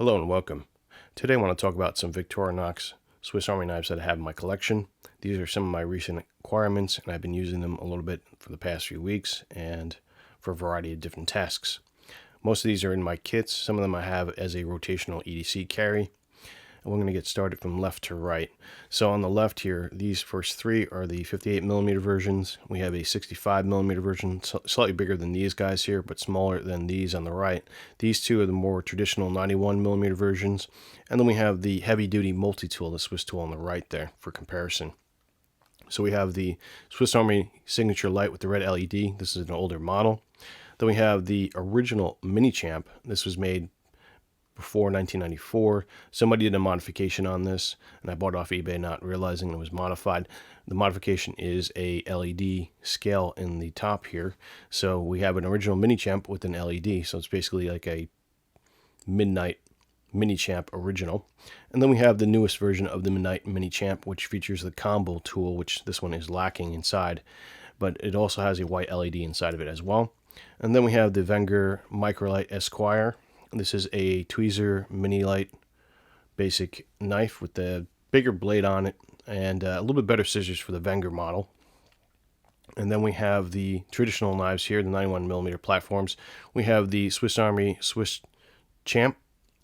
Hello and welcome. Today I want to talk about some Victorinox Swiss Army knives that I have in my collection. These are some of my recent acquirements, and I've been using them a little bit for the past few weeks and for a variety of different tasks. Most of these are in my kits. Some of them I have as a rotational EDC carry. And we're going to get started from left to right. So on the left here, these first three are the 58mm versions. We have a 65mm version, slightly bigger than these guys here, but smaller than these on the right. These two are the more traditional 91mm versions. And then we have the heavy-duty multi-tool, the Swiss tool on the right there for comparison. So we have the Swiss Army Signature Lite with the red LED. This is an older model. Then we have the original Minichamp. This was made before 1994. Somebody did a modification on this, and I bought it off eBay not realizing it was modified. The modification is a LED scale in the top here. So we have an original Minichamp with an LED, so it's basically like a Midnite Minichamp original. And then we have the newest version of the Midnite Minichamp, which features the combo tool, which this one is lacking inside, but it also has a white LED inside of it as well. And then we have the Wenger Microlight Esquire. This is a tweezer mini light basic knife with the bigger blade on it and a little bit better scissors for the Wenger model. And then we have the traditional knives here, the 91mm platforms. We have the Swiss Army Swiss Champ,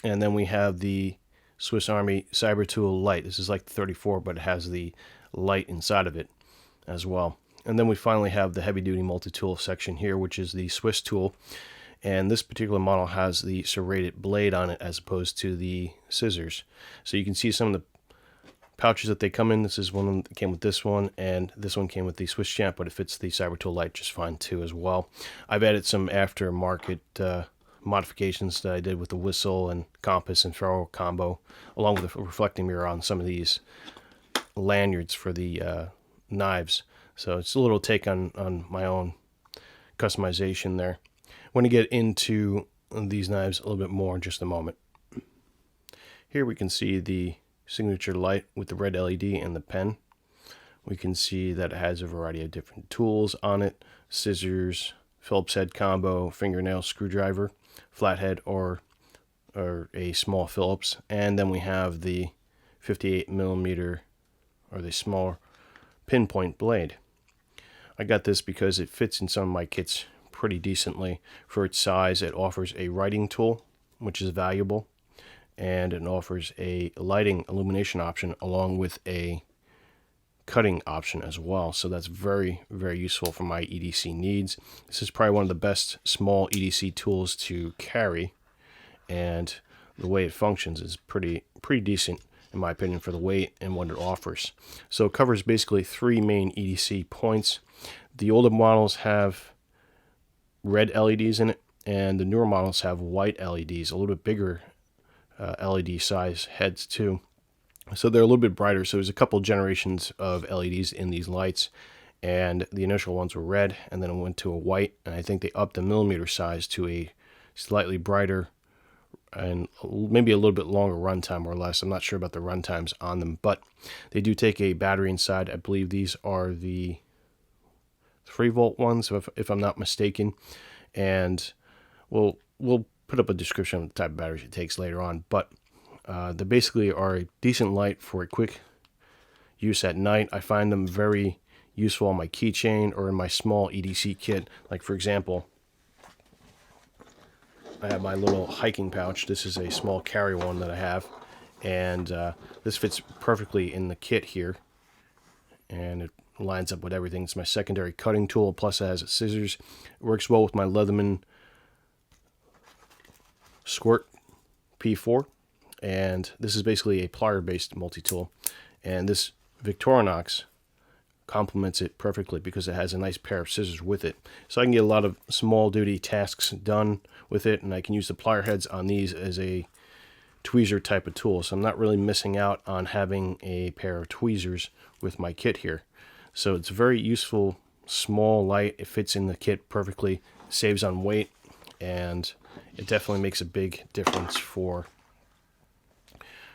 and then we have the Swiss Army Cybertool Lite. This is like the 34, but it has the light inside of it as well. And then we finally have the heavy-duty multi-tool section here, which is the Swiss tool. And this particular model has the serrated blade on it as opposed to the scissors. So you can see some of the pouches that they come in. This is one that came with this one, and this one came with the Swiss Champ, but it fits the Cybertool Lite just fine too as well. I've added some aftermarket modifications that I did with the whistle and compass and ferrule combo, along with a reflecting mirror on some of these lanyards for the knives. So it's a little take on my own customization there. I want to get into these knives a little bit more in just a moment. Here we can see the Signature Lite with the red LED and the pen. We can see that it has a variety of different tools on it: scissors, Phillips head combo, fingernail screwdriver, flathead or a small Phillips, and then we have the 58mm or the smaller pinpoint blade. I got this because it fits in some of my kits pretty decently for its size. It offers a writing tool, which is valuable, and it offers a lighting illumination option along with a cutting option as well. So that's very, very useful for my EDC needs. This is probably one of the best small EDC tools to carry, and the way it functions is pretty decent in my opinion for the weight and what it offers. So it covers basically three main EDC points. The older models have red LEDs in it, and the newer models have white LEDs, a little bit bigger LED size heads too. So they're a little bit brighter. So there's a couple generations of LEDs in these lights, and the initial ones were red, and then it went to a white, and I think they upped the millimeter size to a slightly brighter and maybe a little bit longer runtime or less. I'm not sure about the runtimes on them, but they do take a battery inside. I believe these are the 3-volt ones, if I'm not mistaken, and we'll put up a description of the type of batteries it takes later on. But they basically are a decent light for a quick use at night. I find them very useful on my keychain or in my small EDC kit. Like for example, I have my little hiking pouch. This is a small carry one that I have, and this fits perfectly in the kit here, and it lines up with everything. It's my secondary cutting tool, plus it has scissors. It works well with my Leatherman Squirt P4, and this is basically a plier based multi-tool, and this Victorinox complements it perfectly because it has a nice pair of scissors with it. So I can get a lot of small duty tasks done with it, and I can use the plier heads on these as a tweezer type of tool. So I'm not really missing out on having a pair of tweezers with my kit here. So it's very useful, small, light. It fits in the kit perfectly, saves on weight, and it definitely makes a big difference for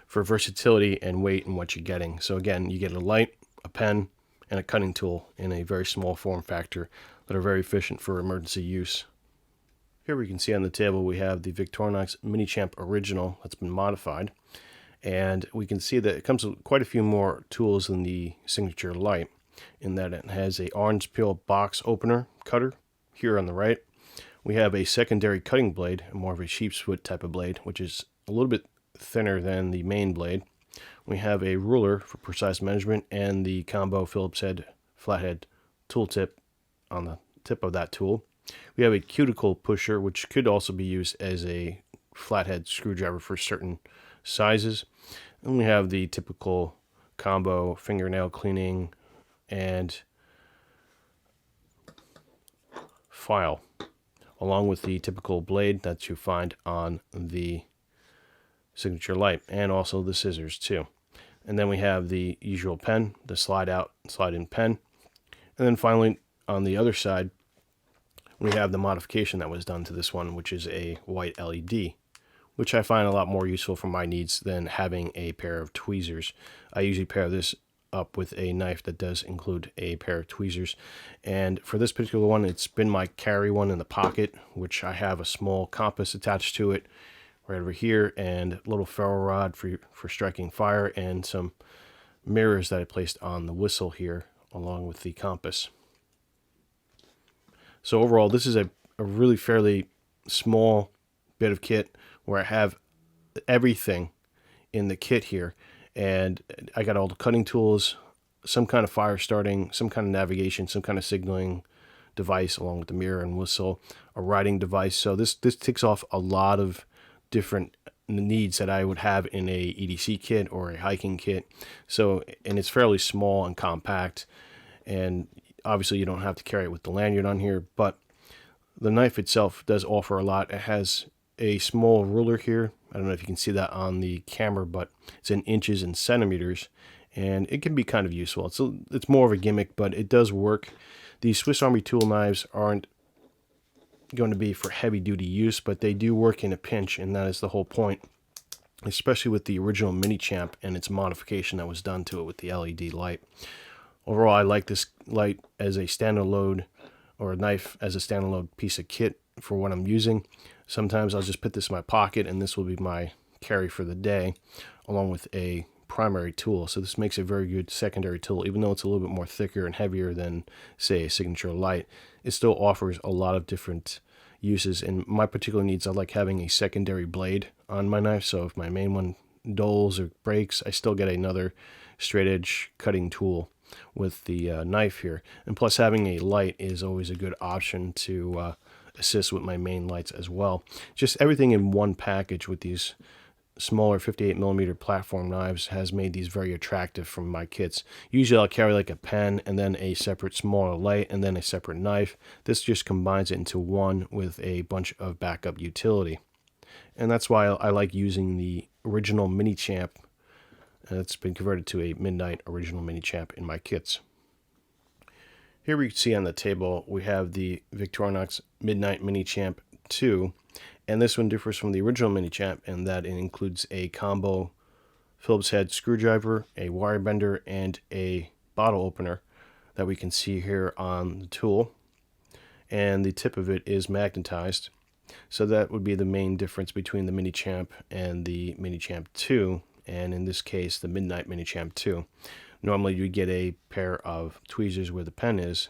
versatility and weight and what you're getting. So again, you get a light, a pen, and a cutting tool in a very small form factor that are very efficient for emergency use. Here we can see on the table we have the Victorinox Minichamp Original that's been modified. And we can see that it comes with quite a few more tools than the Signature Lite, in that it has a orange peel box opener cutter here on the right. We have a secondary cutting blade, more of a sheep's foot type of blade, which is a little bit thinner than the main blade. We have a ruler for precise measurement and the combo Phillips head flathead tool tip on the tip of that tool. We have a cuticle pusher, which could also be used as a flathead screwdriver for certain sizes. And we have the typical combo fingernail cleaning and file, along with the typical blade that you find on the Signature Lite, and also the scissors too. And then we have the usual pen, the slide out, slide in pen. And then finally, on the other side, we have the modification that was done to this one, which is a white LED, which I find a lot more useful for my needs than having a pair of tweezers. I usually pair this up with a knife that does include a pair of tweezers. And for this particular one, it's been my carry one in the pocket, which I have a small compass attached to it right over here, and a little ferro rod for striking fire, and some mirrors that I placed on the whistle here along with the compass. So overall, this is a really fairly small bit of kit where I have everything in the kit here. And I got all the cutting tools, some kind of fire starting, some kind of navigation, some kind of signaling device along with the mirror and whistle, a riding device. So this ticks off a lot of different needs that I would have in a EDC kit or a hiking kit. So, and it's fairly small and compact, and obviously you don't have to carry it with the lanyard on here, but the knife itself does offer a lot. It has a small ruler here. I don't know if you can see that on the camera, but it's in inches and centimeters, and it can be kind of useful. It's more of a gimmick, but it does work. These Swiss Army tool knives aren't going to be for heavy duty use, but they do work in a pinch, and that is the whole point, especially with the original Minichamp and its modification that was done to it with the LED light. Overall, I like this light as a standalone, or a knife as a standalone piece of kit for what I'm using. Sometimes I'll just put this in my pocket, and this will be my carry for the day, along with a primary tool. So this makes a very good secondary tool. Even though it's a little bit more thicker and heavier than, say, a Signature Lite, it still offers a lot of different uses. In my particular needs, I like having a secondary blade on my knife, so if my main one dulls or breaks, I still get another straight edge cutting tool with the knife here. And plus, having a light is always a good option to assist with my main lights as well. Just everything in one package with these smaller 58mm platform knives has made these very attractive from my kits. Usually I'll carry like a pen and then a separate smaller light and then a separate knife. This just combines it into one with a bunch of backup utility. And that's why I like using the original Minichamp. It's been converted to a Midnite original Minichamp in my kits. Here we can see on the table we have the Victorinox Midnite Minichamp 2, and this one differs from the original Minichamp in that it includes a combo Phillips head screwdriver, a wire bender, and a bottle opener that we can see here on the tool. And the tip of it is magnetized. So that would be the main difference between the Minichamp and the Minichamp 2, and in this case the Midnite Minichamp 2. Normally you get a pair of tweezers where the pen is,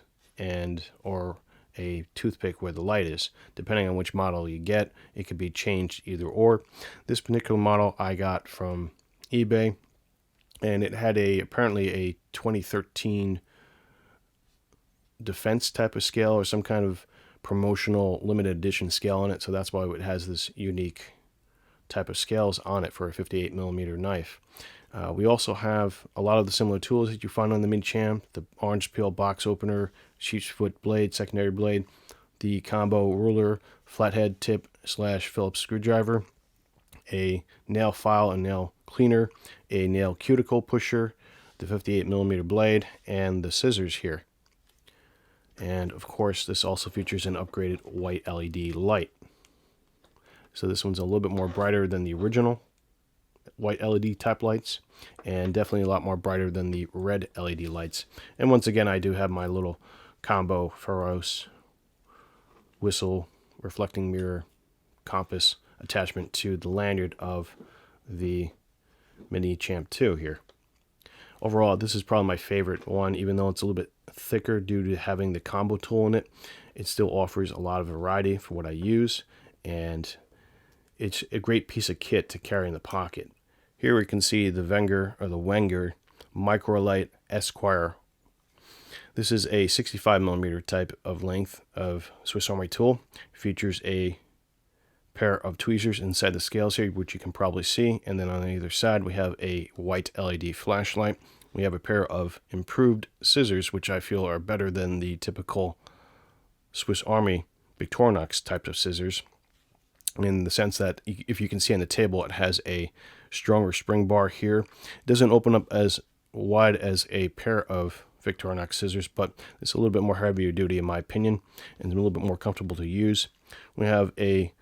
or a toothpick where the light is. Depending on which model you get, it could be changed either or. This particular model I got from eBay, and it had apparently a 2013 defense type of scale or some kind of promotional limited edition scale on it, so that's why it has this unique type of scales on it for a 58mm knife. We also have a lot of the similar tools that you find on the Minichamp: the orange peel box opener, sheep's foot blade, secondary blade, the combo ruler, flathead tip / Phillips screwdriver, a nail file and nail cleaner, a nail cuticle pusher, the 58mm blade, and the scissors here. And of course, this also features an upgraded white LED light. So this one's a little bit more brighter than the original white LED type lights, and definitely a lot more brighter than the red LED lights. And once again, I do have my little combo Pharos whistle reflecting mirror compass attachment to the lanyard of the Minichamp 2 here. Overall, this is probably my favorite one, even though it's a little bit thicker due to having the combo tool in it. It still offers a lot of variety for what I use, and it's a great piece of kit to carry in the pocket. Here we can see the Wenger Microlight Esquire. This is a 65mm type of length of Swiss Army tool. It features a pair of tweezers inside the scales here, which you can probably see, and then on either side we have a white LED flashlight. We have a pair of improved scissors, which I feel are better than the typical Swiss Army Victorinox type of scissors, in the sense that if you can see on the table, it has a stronger spring bar here. It doesn't open up as wide as a pair of Victorinox scissors, but it's a little bit more heavier duty in my opinion, and a little bit more comfortable to use. We have a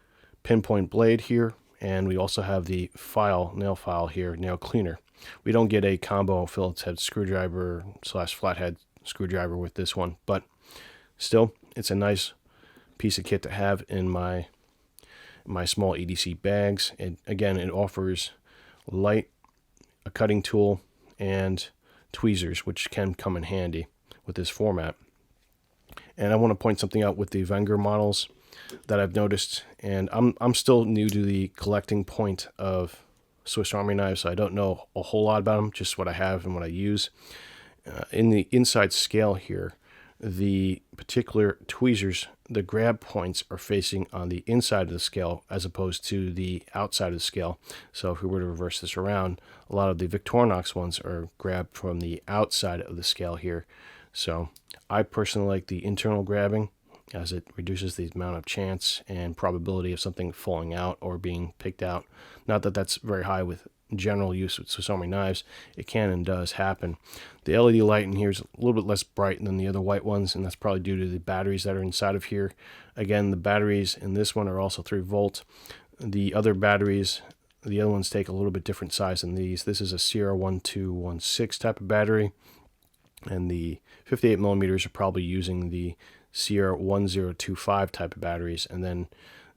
pinpoint blade here, and we also have the nail file here, nail cleaner. We don't get a combo Phillips head screwdriver / flathead screwdriver with this one, but still, it's a nice piece of kit to have in my small EDC bags. And again, it offers light, a cutting tool, and tweezers, which can come in handy with this format. And I want to point something out with the Wenger models that I've noticed, and I'm still new to the collecting point of Swiss Army knives, so I don't know a whole lot about them, just what I have and what I use. In the inside scale here, the particular tweezers, the grab points are facing on the inside of the scale as opposed to the outside of the scale. So if we were to reverse this around, a lot of the Victorinox ones are grabbed from the outside of the scale here. So I personally like the internal grabbing, as it reduces the amount of chance and probability of something falling out or being picked out. Not that that's very high with general use with Swiss Army knives. It can and does happen. The LED light in here is a little bit less bright than the other white ones, and that's probably due to the batteries that are inside of here. Again, the batteries in this one are also 3 volt. The other batteries, the other ones take a little bit different size than these. This is a CR1216 type of battery, and the 58mm are probably using the CR1025 type of batteries, and then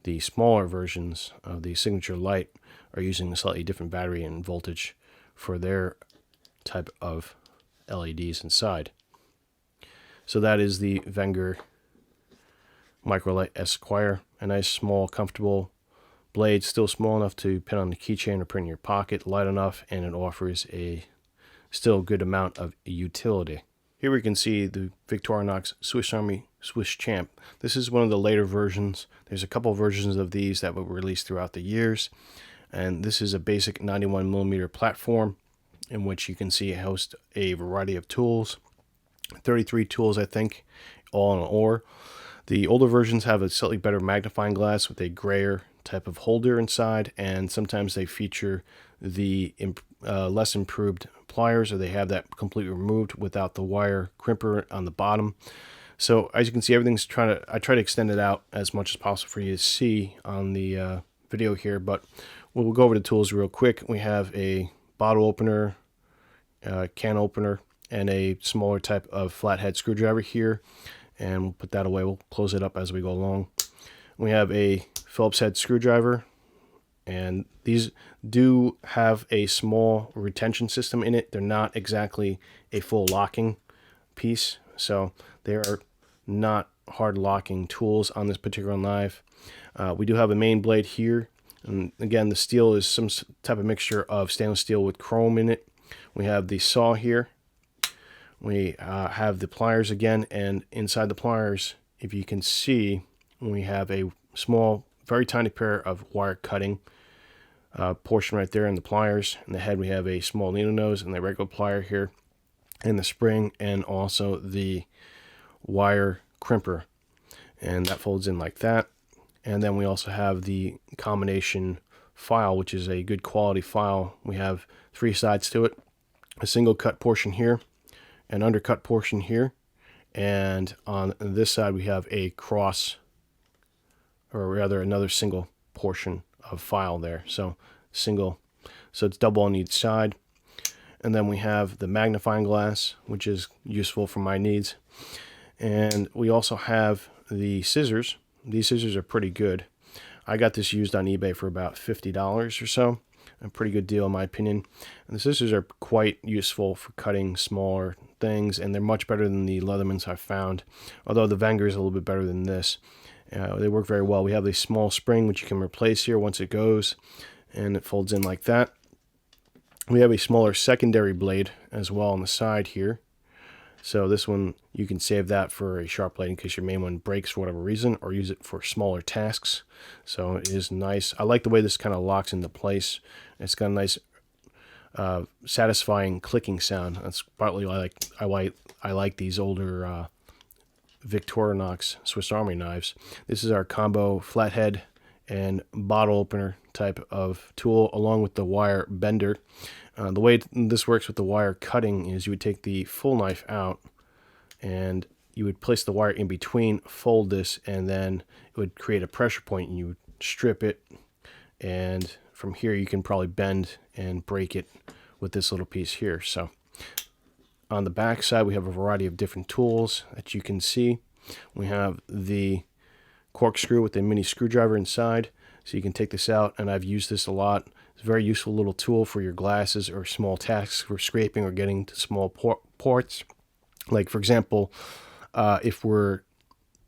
the smaller versions of the Signature Lite are using a slightly different battery and voltage for their type of LEDs inside. So that is the Wenger Microlight Esquire. A nice, small, comfortable blade, still small enough to pin on the keychain or put in your pocket, light enough, and it offers a still good amount of utility. Here we can see the Victorinox Swiss Army Swiss Champ. This is one of the later versions. There's a couple versions of these that were released throughout the years, and this is a basic 91mm platform in which you can see it hosts a variety of tools, 33 tools I think, all in an ore. The older versions have a slightly better magnifying glass with a grayer type of holder inside, and sometimes they feature the less improved pliers, or they have that completely removed without the wire crimper on the bottom. So as you can see, everything's I try to extend it out as much as possible for you to see on the video here, but we'll go over the tools real quick. We have a bottle opener, can opener, and a smaller type of flathead screwdriver here, and we'll put that away. We'll close it up as we go along. We have a Phillips head screwdriver, and these do have a small retention system in it. They're not exactly a full locking piece, so they are not hard locking tools on this particular knife. We do have a main blade here, and again, the steel is some type of mixture of stainless steel with chrome in it. We have the saw here. We have the pliers again, and inside the pliers, if you can see, we have a small, very tiny pair of wire cutting portion right there in the pliers. In the head, we have a small needle nose and the regular plier here, and the spring, and also the wire crimper, and that folds in like that. And then we also have the combination file, which is a good quality file. We have 3 sides to it, a single cut portion here, an undercut portion here, and on this side we have a cross, or rather another single portion of file there. So it's double on each side. And then we have the magnifying glass, which is useful for my needs. And we also have the scissors, These scissors are pretty good. I got this used on eBay for about $50 or so. A pretty good deal in my opinion. And the scissors are quite useful for cutting smaller things, and they're much better than the Leathermans I've found, although the Wenger is a little bit better than this. They work very well. We have a small spring which you can replace here once it goes, and it folds in like that. We have a smaller secondary blade as well on the side here. So this one, you can save that for a sharp blade in case your main one breaks for whatever reason, or use it for smaller tasks. So it is nice. I like the way this kind of locks into place. It's got a nice satisfying clicking sound. That's partly why I like these older Victorinox Swiss Army knives. This is our combo flathead and bottle opener type of tool, along with the wire bender. The way this works with the wire cutting is you would take the full knife out and you would place the wire in between, fold this, and then it would create a pressure point, and you would strip it, and from here you can probably bend and break it with this little piece here. So on the back side we have a variety of different tools that you can see. We have the corkscrew with a mini screwdriver inside, so you can take this out, and I've used this a lot. It's a very useful little tool for your glasses or small tasks for scraping or getting to small ports. Like for example, if we're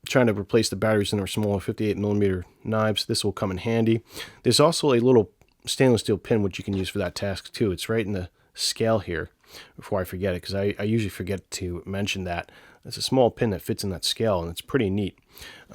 trying to replace the batteries in our smaller 58mm knives, this will come in handy. There's also a little stainless steel pin which you can use for that task too. It's right in the scale here, before I forget it, because I usually forget to mention that. It's a small pin that fits in that scale, and it's pretty neat.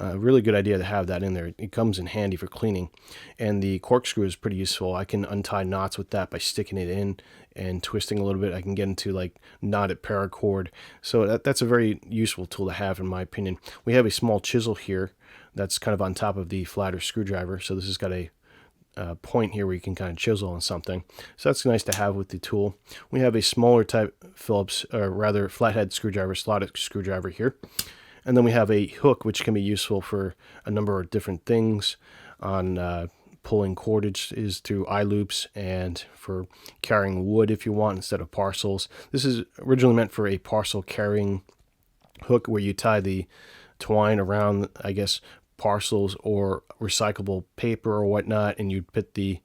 Really good idea to have that in there. It comes in handy for cleaning. And the corkscrew is pretty useful. I can untie knots with that by sticking it in and twisting a little bit. I can get into like knotted paracord. So that's a very useful tool to have in my opinion. We have a small chisel here that's kind of on top of the flatter screwdriver. So this has got a point here where you can kind of chisel on something. So that's nice to have with the tool. We have a smaller type Phillips, or rather flathead screwdriver, slotted screwdriver here. And then we have a hook which can be useful for a number of different things, on pulling cordage is through eye loops, and for carrying wood if you want instead of parcels. This is originally meant for a parcel carrying hook where you tie the twine around, I guess, parcels or recyclable paper or whatnot, and you put the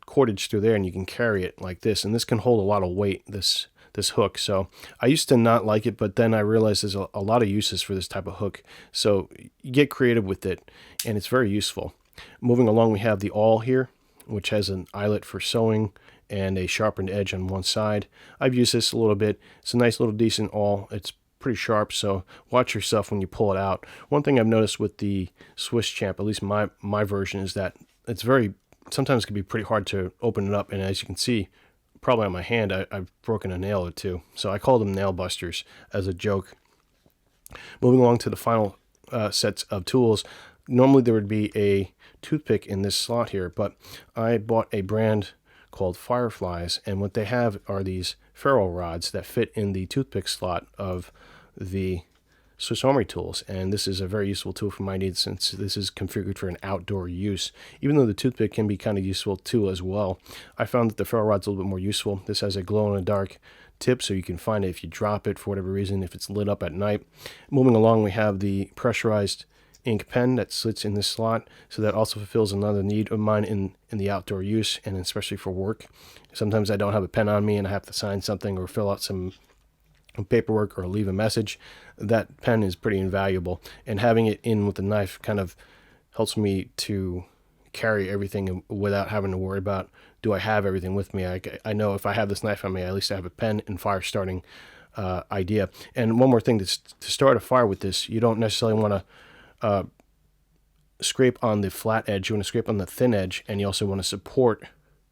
cordage through there and you can carry it like this, and this can hold a lot of weight, this hook. So I used to not like it, but then I realized there's a lot of uses for this type of hook, so you get creative with it and it's very useful. Moving along, we have the awl here, which has an eyelet for sewing and a sharpened edge on one side. I've used this a little bit. It's a nice little decent awl. It's pretty sharp, so watch yourself when you pull it out. One thing I've noticed with the Swiss Champ, at least my version, is that it's sometimes can be pretty hard to open it up, and as you can see probably on my hand, I've broken a nail or two, so I call them nail busters as a joke. Moving along to the final sets of tools. Normally there would be a toothpick in this slot here, but I bought a brand called Fireflies, and what they have are these ferrule rods that fit in the toothpick slot of the Swiss Army tools, and this is a very useful tool for my needs since this is configured for an outdoor use, even though the toothpick can be kind of useful too as well. I found that the ferrule rod's a little bit more useful. This has a glow-in-the-dark tip, so you can find it if you drop it for whatever reason, if it's lit up at night. Moving along, we have the pressurized ink pen that sits in this slot, so that also fulfills another need of mine in the outdoor use, and especially for work. Sometimes I don't have a pen on me and I have to sign something or fill out some paperwork or leave a message. That pen is pretty invaluable, and having it in with the knife kind of helps me to carry everything without having to worry about, do I have everything with me? I know if I have this knife on me, at least I have a pen and fire starting idea. And one more thing, to start a fire with this, you don't necessarily want to scrape on the flat edge. You want to scrape on the thin edge, and you also want to support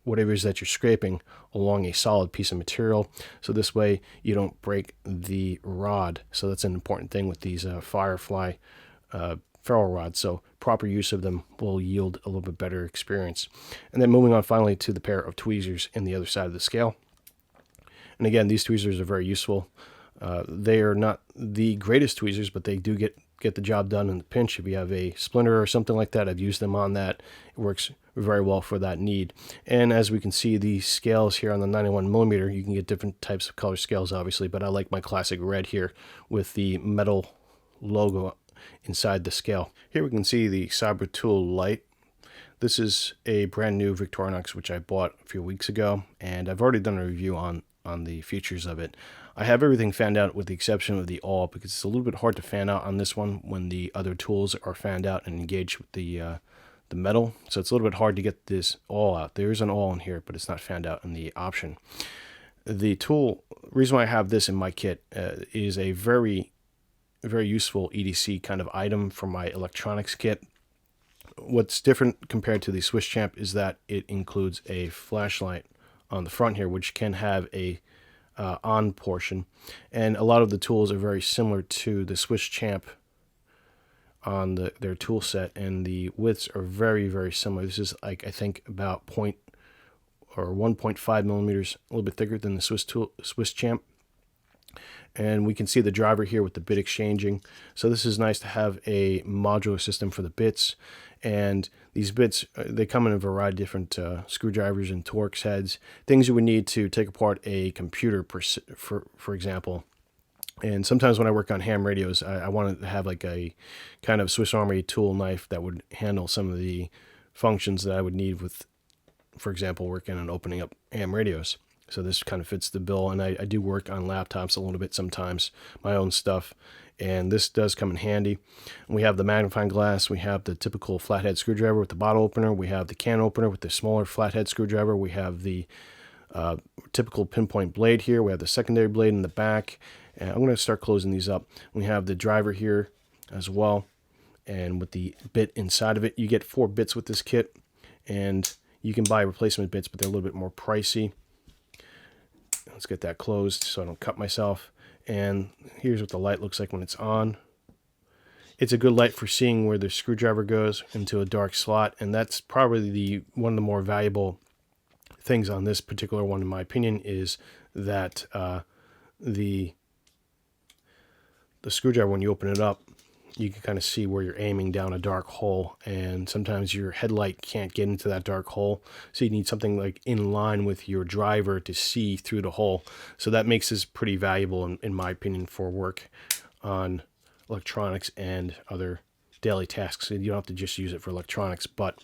whatever it is that you're scraping along a solid piece of material, so this way you don't break the rod. So that's an important thing with these Firefly ferrule rods, so proper use of them will yield a little bit better experience. And then moving on finally to the pair of tweezers in the other side of the scale. And again, these tweezers are very useful. They are not the greatest tweezers, but they do get the job done in the pinch. If you have a splinter or something like that, I've used them on that. It works very well for that need. And as we can see, the scales here on the 91mm, you can get different types of color scales obviously, but I like my classic red here with the metal logo inside the scale. Here we can see the Cybertool Lite. This is a brand new Victorinox which I bought a few weeks ago, and I've already done a review on the features of it. I have everything fanned out with the exception of the awl, because it's a little bit hard to fan out on this one when the other tools are fanned out and engaged with the metal. So it's a little bit hard to get this awl out. There is an awl in here, but it's not fanned out in the option. The tool, reason why I have this in my kit is a very useful EDC kind of item for my electronics kit. What's different compared to the Swiss Champ is that it includes a flashlight on the front here, which can have a on portion, and a lot of the tools are very similar to the Swiss Champ on their tool set, and the widths are very similar. This is like, I think, about 1.5 millimeters, a little bit thicker than the Swiss Champ. And we can see the driver here with the bit exchanging. So this is nice to have a modular system for the bits. And these bits, they come in a variety of different screwdrivers and Torx heads, things you would need to take apart a computer, for example. And sometimes when I work on ham radios, I wanted to have like a kind of Swiss Army tool knife that would handle some of the functions that I would need with, for example, working on opening up ham radios. So this kind of fits the bill, and I do work on laptops a little bit sometimes, my own stuff, and this does come in handy. We have the magnifying glass, we have the typical flathead screwdriver with the bottle opener, we have the can opener with the smaller flathead screwdriver, we have the typical pinpoint blade here, we have the secondary blade in the back, and I'm going to start closing these up. We have the driver here as well, and with the bit inside of it. You get 4 bits with this kit, and you can buy replacement bits, but they're a little bit more pricey. Let's get that closed so I don't cut myself. And here's what the light looks like when it's on. It's a good light for seeing where the screwdriver goes into a dark slot, and that's probably one of the more valuable things on this particular one, in my opinion, is that the screwdriver, when you open it up, you can kind of see where you're aiming down a dark hole, and sometimes your headlight can't get into that dark hole, so you need something like in line with your driver to see through the hole. So that makes this pretty valuable, in my opinion, for work on electronics and other daily tasks. You don't have to just use it for electronics, but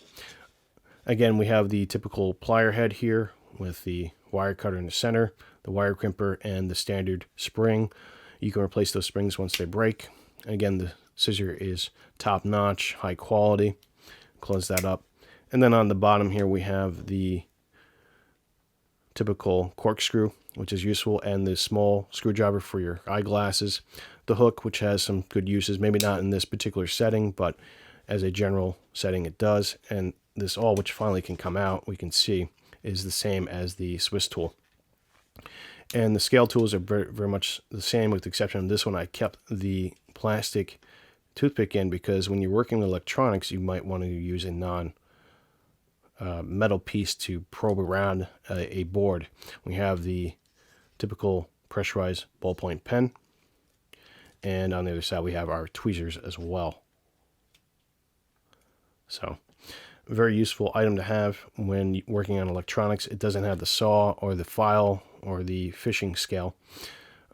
again, we have the typical plier head here with the wire cutter in the center, the wire crimper, and the standard spring. You can replace those springs once they break. Again, the scissor is top notch, high quality. Close that up. And then on the bottom here we have the typical corkscrew, which is useful, and the small screwdriver for your eyeglasses. The hook, which has some good uses, maybe not in this particular setting, but as a general setting it does. And this awl, which finally can come out, we can see is the same as the Swiss tool. And the scale tools are very much the same, with the exception of this one. I kept the plastic toothpick in because when you're working with electronics, you might want to use a non-metal piece to probe around a board. We have the typical pressurized ballpoint pen, and on the other side we have our tweezers as well. So, a very useful item to have when working on electronics. It doesn't have the saw or the file or the fishing scale,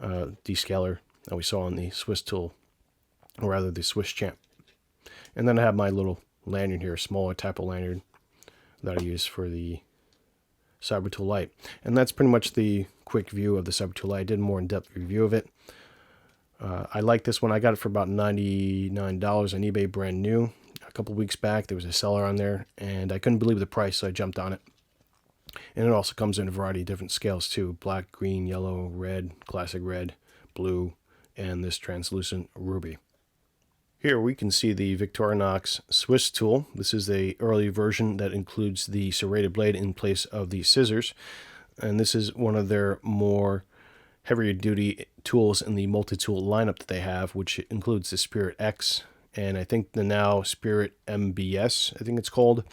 descaler that we saw on the Swiss tool, or rather the Swiss Champ. And then I have my little lanyard here, a smaller type of lanyard that I use for the Cybertool Lite. And that's pretty much the quick view of the Cybertool Lite. I did a more in-depth review of it. I like this one. I got it for about $99 on eBay, brand new. A couple weeks back, there was a seller on there, and I couldn't believe the price, so I jumped on it. And it also comes in a variety of different scales too: black, green, yellow, red, classic red, blue, and this translucent ruby. Here we can see the Victorinox Swiss tool. This is the early version that includes the serrated blade in place of the scissors. And this is one of their more heavier duty tools in the multi-tool lineup that they have, which includes the Spirit X, and I think the now Spirit MBS, I think it's called.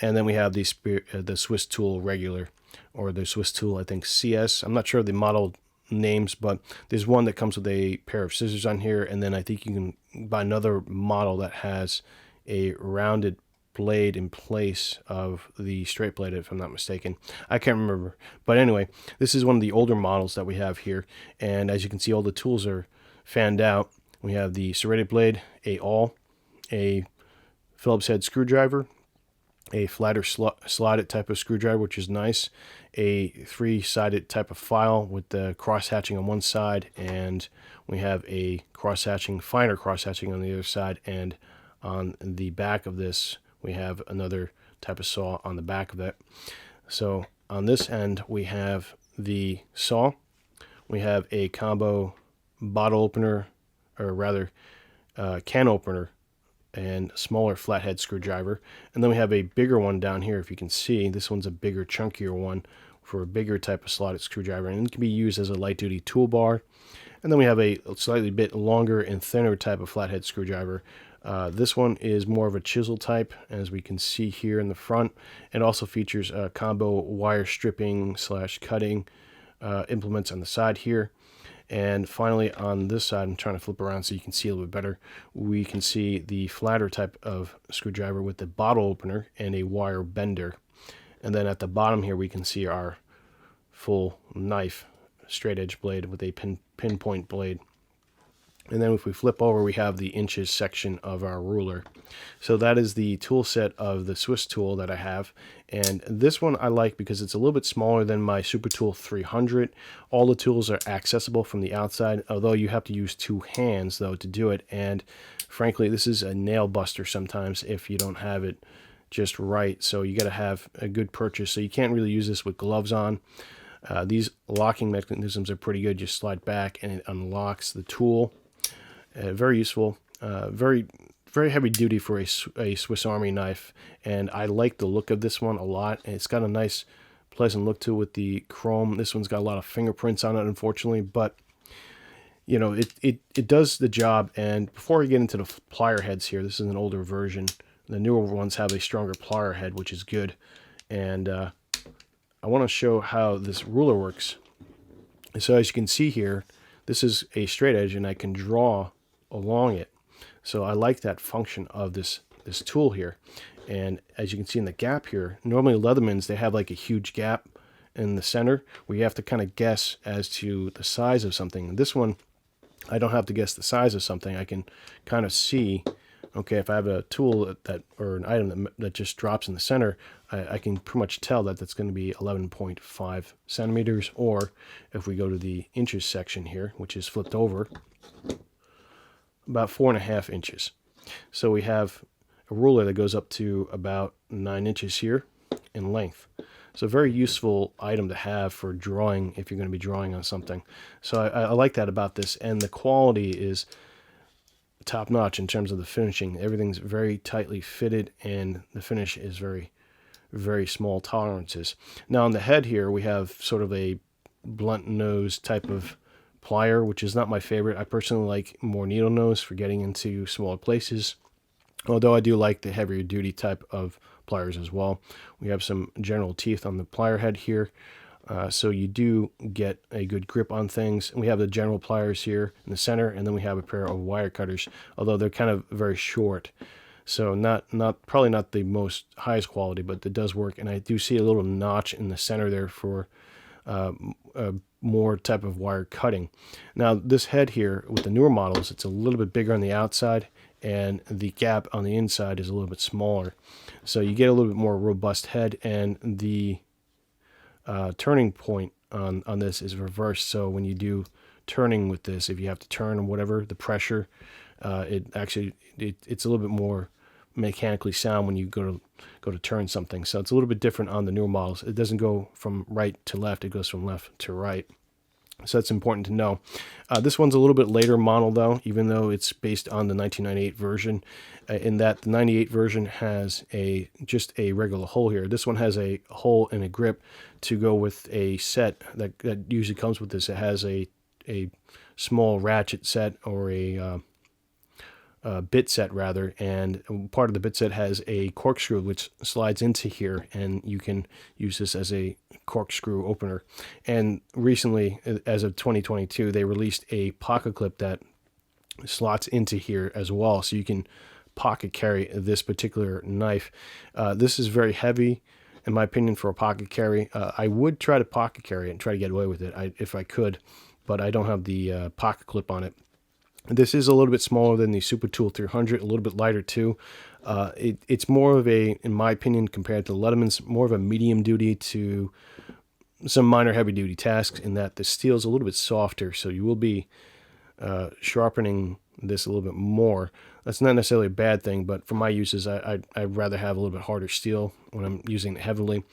And then we have the Swiss tool regular, or the Swiss tool, I think CS. I'm not sure of the model names, but there's one that comes with a pair of scissors on here, and then I think you can buy another model that has a rounded blade in place of the straight blade, if I'm not mistaken. I can't remember, but anyway, this is one of the older models that we have here, and as you can see, all the tools are fanned out. We have the serrated blade, a awl, a Phillips head screwdriver, a flatter slotted type of screwdriver, which is nice, a 3-sided type of file with the cross hatching on one side, and we have a cross hatching, finer cross hatching on the other side, and on the back of this we have another type of saw on the back of it. So on this end we have the saw, we have a combo bottle opener, or rather can opener, and smaller flathead screwdriver, and then we have a bigger one down here. If you can see, this one's a bigger, chunkier one for a bigger type of slotted screwdriver, and it can be used as a light duty toolbar. And then we have a slightly bit longer and thinner type of flathead screwdriver. This one is more of a chisel type, as we can see here in the front. It also features combo wire stripping / cutting implements on the side here. And finally on this side, I'm trying to flip around so you can see a little bit better, we can see the flatter type of screwdriver with the bottle opener and a wire bender. And then at the bottom here we can see our full knife straight edge blade with a pinpoint blade. And then if we flip over, we have the inches section of our ruler. So that is the tool set of the Swiss tool that I have. And this one I like because it's a little bit smaller than my Super Tool 300. All the tools are accessible from the outside, although you have to use 2 hands though to do it. And frankly, this is a nail buster sometimes if you don't have it just right. So you got to have a good purchase. So you can't really use this with gloves on. These locking mechanisms are pretty good. Just slide back and it unlocks the tool. Very useful, very heavy duty for a Swiss Army knife, and I like the look of this one a lot. And it's got a nice, pleasant look to it with the chrome. This one's got a lot of fingerprints on it, unfortunately, but you know it does the job. And before we get into the plier heads here, this is an older version. The newer ones have a stronger plier head, which is good. And I want to show how this ruler works. So as you can see here, this is a straight edge, and I can draw along it. So I like that function of this tool here. And as you can see in the gap here, normally Leathermans, they have like a huge gap in the center where you have to kind of guess as to the size of something. This one, I don't have to guess the size of something. I can kind of see, okay, if I have a tool or an item that just drops in the center, I can pretty much tell that that's going to be 11.5 centimeters, or if we go to the inches section here, which is flipped over, about 4.5 inches. So we have a ruler that goes up to about 9 inches here in length. So a very useful item to have for drawing if you're going to be drawing on something. So I like that about this, and the quality is top notch in terms of the finishing. Everything's very tightly fitted, and the finish is very, very small tolerances. Now on the head here, we have sort of a blunt nose type of plier, which is not my favorite. I personally like more needle nose for getting into smaller places, although I do like the heavier duty type of pliers as well. We have some general teeth on the plier head here, so you do get a good grip on things. And we have the general pliers here in the center, and then we have a pair of wire cutters, although they're kind of very short. So probably not the most highest quality, but it does work. And I do see a little notch in the center there for more type of wire cutting. Now this head here with the newer models, it's a little bit bigger on the outside, and the gap on the inside is a little bit smaller. So you get a little bit more robust head, and the turning point on this is reversed. So when you do turning with this, if you have to turn or whatever, the pressure, it's a little bit more mechanically sound when you go to turn something. So it's a little bit different on the newer models. It doesn't go from right to left, it goes from left to right. So that's important to know. This one's a little bit later model though, even though it's based on the 1998 version, in that the 98 version has just a regular hole here. This one has a hole and a grip to go with a set that usually comes with this. It has a small ratchet set, or a bit set rather, and part of the bit set has a corkscrew which slides into here, and you can use this as a corkscrew opener. And recently, as of 2022, they released a pocket clip that slots into here as well, so you can pocket carry this particular knife. This is very heavy, in my opinion, for a pocket carry. I would try to pocket carry it and try to get away with it if I could, but I don't have the pocket clip on it. This is a little bit smaller than the Cybertool 300, a little bit lighter too. It's more of a, in my opinion, compared to Leatherman's, more of a medium duty to some minor heavy duty tasks, in that the steel is a little bit softer, so you will be sharpening this a little bit more. That's not necessarily a bad thing, but for my uses, I'd rather have a little bit harder steel when I'm using it heavily.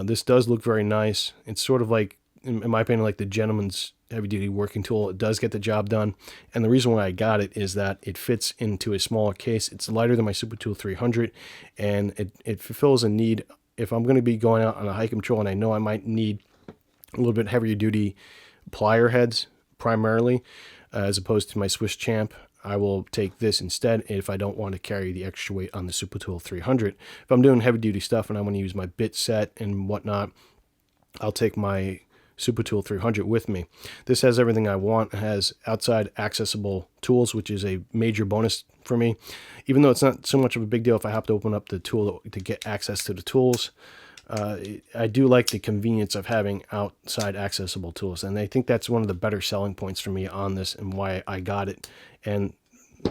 This does look very nice. It's sort of like, in my opinion, like the gentleman's heavy duty working tool. It does get the job done, and the reason why I got it is that it fits into a smaller case. It's lighter than my Cybertool 300, and it fulfills a need. If I'm going to be going out on a hiking patrol and I know I might need a little bit heavier duty plier heads primarily, as opposed to my Swiss Champ, I will take this instead if I don't want to carry the extra weight on the Cybertool 300. If I'm doing heavy duty stuff and I want to use my bit set and whatnot, I'll take my Cybertool 300 with me. This has everything I want. It has outside accessible tools, which is a major bonus for me. Even though it's not so much of a big deal if I have to open up the tool to get access to the tools, I do like the convenience of having outside accessible tools, and I think that's one of the better selling points for me on this and why I got it. And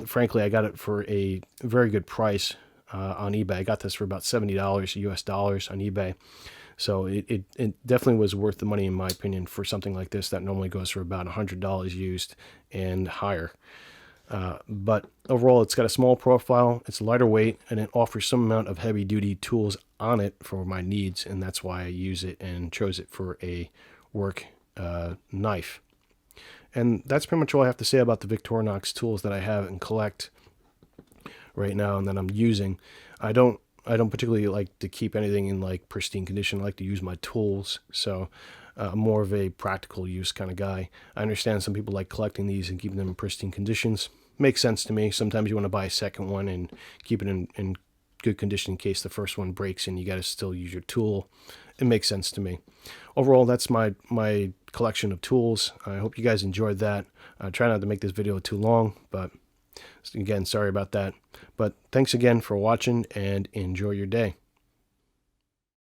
frankly, I got it for a very good price on eBay. I got this for about $70 US dollars on eBay. So it definitely was worth the money, in my opinion, for something like this that normally goes for about $100 used and higher. But overall, it's got a small profile, it's lighter weight, and it offers some amount of heavy-duty tools on it for my needs, and that's why I use it and chose it for a work knife. And that's pretty much all I have to say about the Victorinox tools that I have and collect right now and that I'm using. I don't particularly like to keep anything in like pristine condition. I like to use my tools, so I'm more of a practical use kind of guy. I understand some people like collecting these and keeping them in pristine conditions. Makes sense to me. Sometimes you want to buy a second one and keep it in good condition in case the first one breaks and you got to still use your tool. It makes sense to me. Overall, that's my collection of tools. I hope you guys enjoyed that. I try not to make this video too long, but again, sorry about that. But thanks again for watching and enjoy your day.